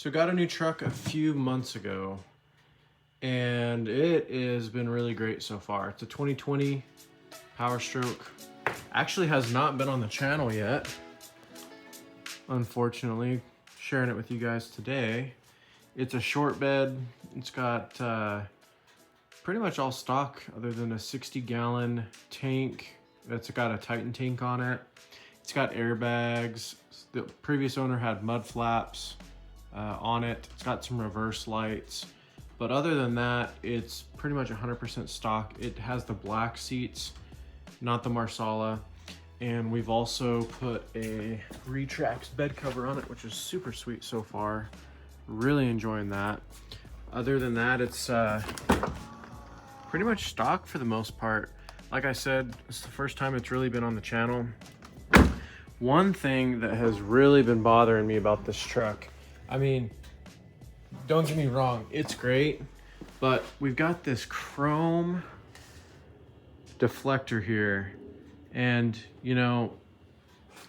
So got a new truck a few months ago, and it has been really great so far. It's a 2020 Powerstroke. Actually has not been on the channel yet, unfortunately. Sharing it with you guys today. It's a short bed. It's got pretty much all stock other than a 60-gallon tank. It's got a Titan tank on it. It's got airbags. The previous owner had mud flaps on it. It's got some reverse lights, but other than that, it's pretty much 100% stock. It has the black seats, not the Marsala, and we've also put a Retrax bed cover on it, which is super sweet so far. Really enjoying that. Other than that, it's pretty much stock for the most part. Like I said, it's the first time it's really been on the channel. One thing that has really been bothering me about this truck, I mean, don't get me wrong, it's great, but we've got this chrome deflector here, and you know,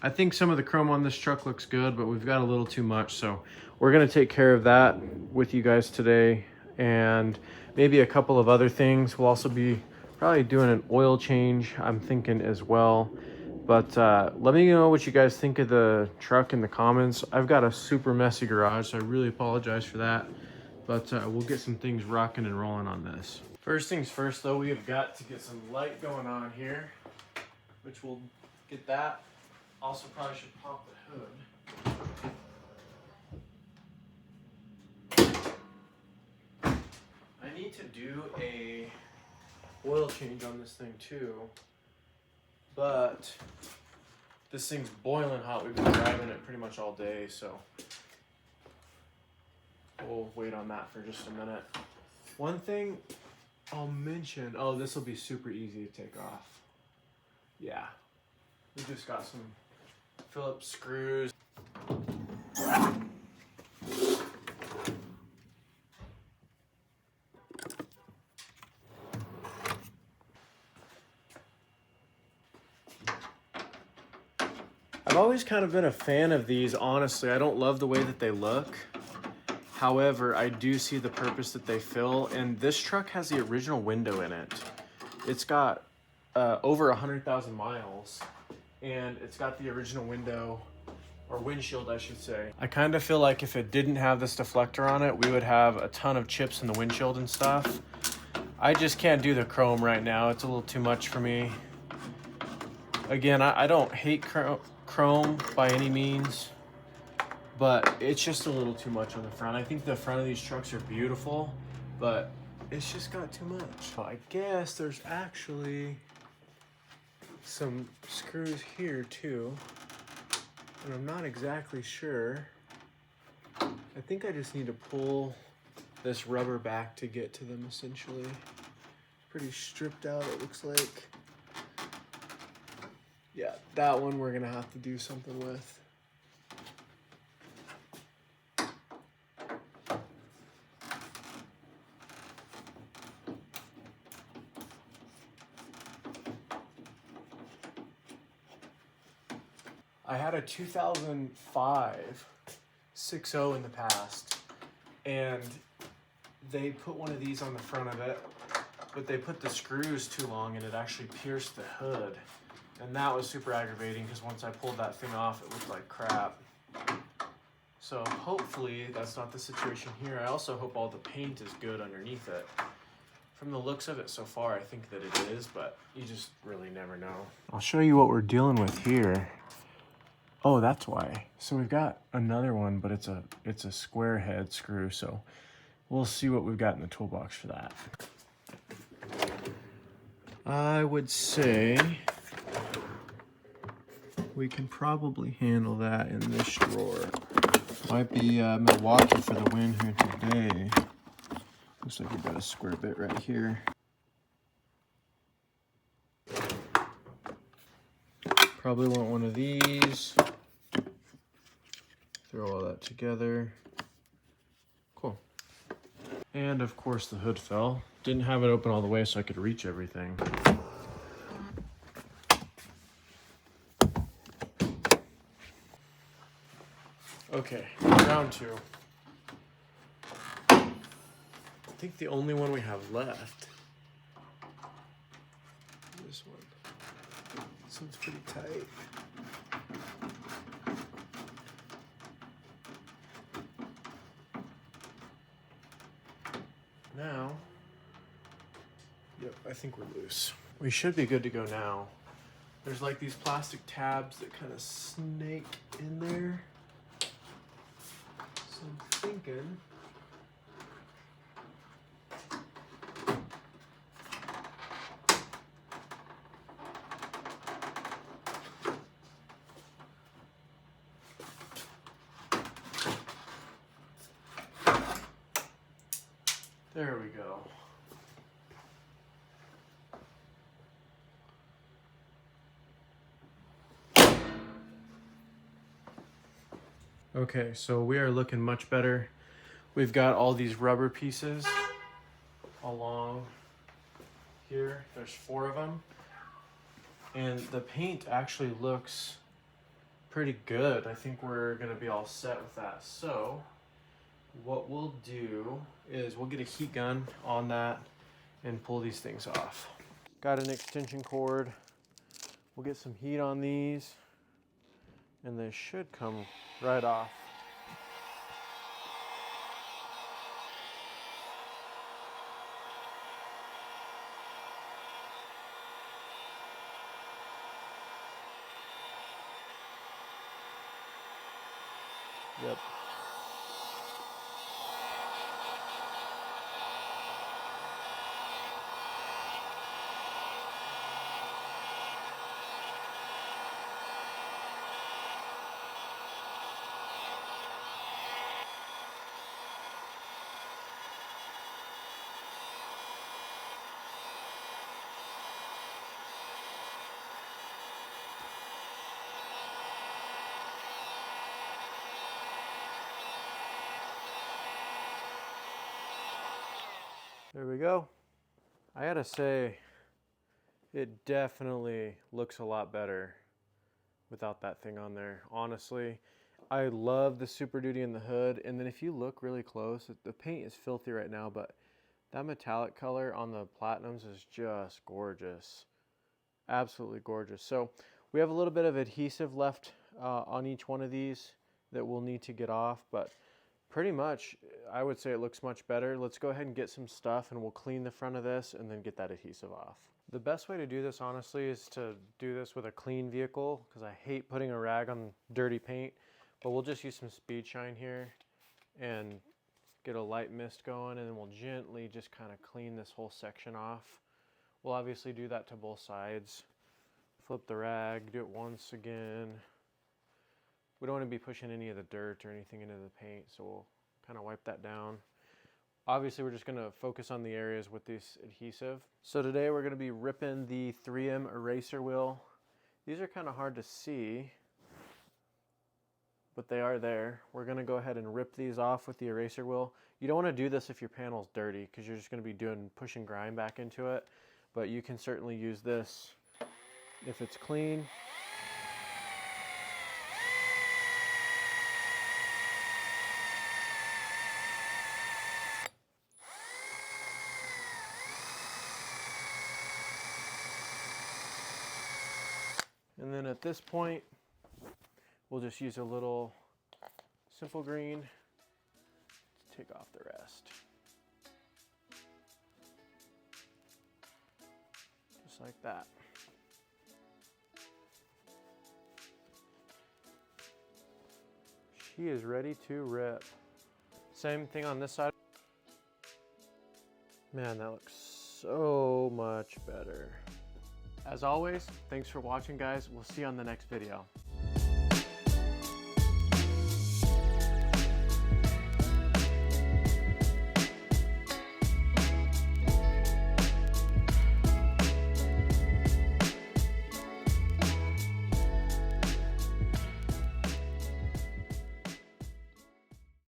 I think some of the chrome on this truck looks good, but we've got a little too much, so we're gonna take care of that with you guys today, and maybe a couple of other things. We'll also be probably doing an oil change, I'm thinking, as well. But let me know what you guys think of the truck in the comments. I've got a super messy garage, so I really apologize for that. But we'll get some things rocking and rolling on this. First things first, though, we have got to get some light going on here, which we'll get that. Also probably should pop the hood. I need to do a oil change on this thing too. But this thing's boiling hot. We've been driving it pretty much all day, so we'll wait on that for just a minute. One thing I'll mention, oh, this will be super easy to take off. Yeah, we just got some Phillips screws. I've always kind of been a fan of these, honestly. I don't love the way that they look. However, I do see the purpose that they fill, and this truck has the original window in it. It's got over 100,000 miles, and it's got the original window, or windshield, I should say. I kind of feel like if it didn't have this deflector on it, we would have a ton of chips in the windshield and stuff. I just can't do the chrome right now. It's a little too much for me. Again, I don't hate chrome by any means, but it's just a little too much on the front. I think the front of these trucks are beautiful, but it's just got too much. So I guess there's actually some screws here too, and I'm not exactly sure. I think I just need to pull this rubber back to get to them, essentially. Pretty stripped out, it looks like. Yeah, that one we're gonna have to do something with. I had a 2005 6.0 in the past, and they put one of these on the front of it, but they put the screws too long and it actually pierced the hood. And that was super aggravating because once I pulled that thing off, it looked like crap. So hopefully that's not the situation here. I also hope all the paint is good underneath it. From the looks of it so far, I think that it is, but you just really never know. I'll show you what we're dealing with here. Oh, that's why. So we've got another one, but it's a square head screw. So we'll see what we've got in the toolbox for that. I would say we can probably handle that in this drawer. Might be Milwaukee for the win here today. Looks like we've got a square bit right here. Probably want one of these. Throw all that together. Cool. And of course the hood fell. Didn't have it open all the way so I could reach everything. Okay, round two. think the only one we have left. This one. This one's pretty tight. Now, yep, I think we're loose. We should be good to go now. There's like these plastic tabs that kind of snake in there. So I'm thinking there we go. Okay, so we are looking much better. We've got all these rubber pieces along here. There's 4 of them. And the paint actually looks pretty good. I think we're gonna be all set with that. So what we'll do is we'll get a heat gun on that and pull these things off. Got an extension cord. We'll get some heat on these and they should come right off. Yep. There we go. I gotta say, it definitely looks a lot better without that thing on there. Honestly, I love the Super Duty in the hood. And then if you look really close, the paint is filthy right now, but that metallic color on the Platinums is just gorgeous. Absolutely gorgeous. So we have a little bit of adhesive left on each one of these that we'll need to get off, but pretty much, I would say it looks much better. Let's go ahead and get some stuff and we'll clean the front of this and then get that adhesive off. The best way to do this, honestly, is to do this with a clean vehicle because I hate putting a rag on dirty paint, but we'll just use some speed shine here and get a light mist going, and then we'll gently just kind of clean this whole section off. We'll obviously do that to both sides. Flip the rag, do it once again. We don't want to be pushing any of the dirt or anything into the paint, so we'll kind of wipe that down. Obviously, we're just going to focus on the areas with this adhesive. So today we're going to be ripping the 3M eraser wheel. These are kind of hard to see, but they are there. We're going to go ahead and rip these off with the eraser wheel. You don't want to do this if your panel's dirty because you're just going to be pushing grime back into it, but you can certainly use this if it's clean. And then at this point, we'll just use a little simple green to take off the rest. Just like that. She is ready to rip. Same thing on this side. Man, that looks so much better. As always, thanks for watching, guys. We'll see you on the next video.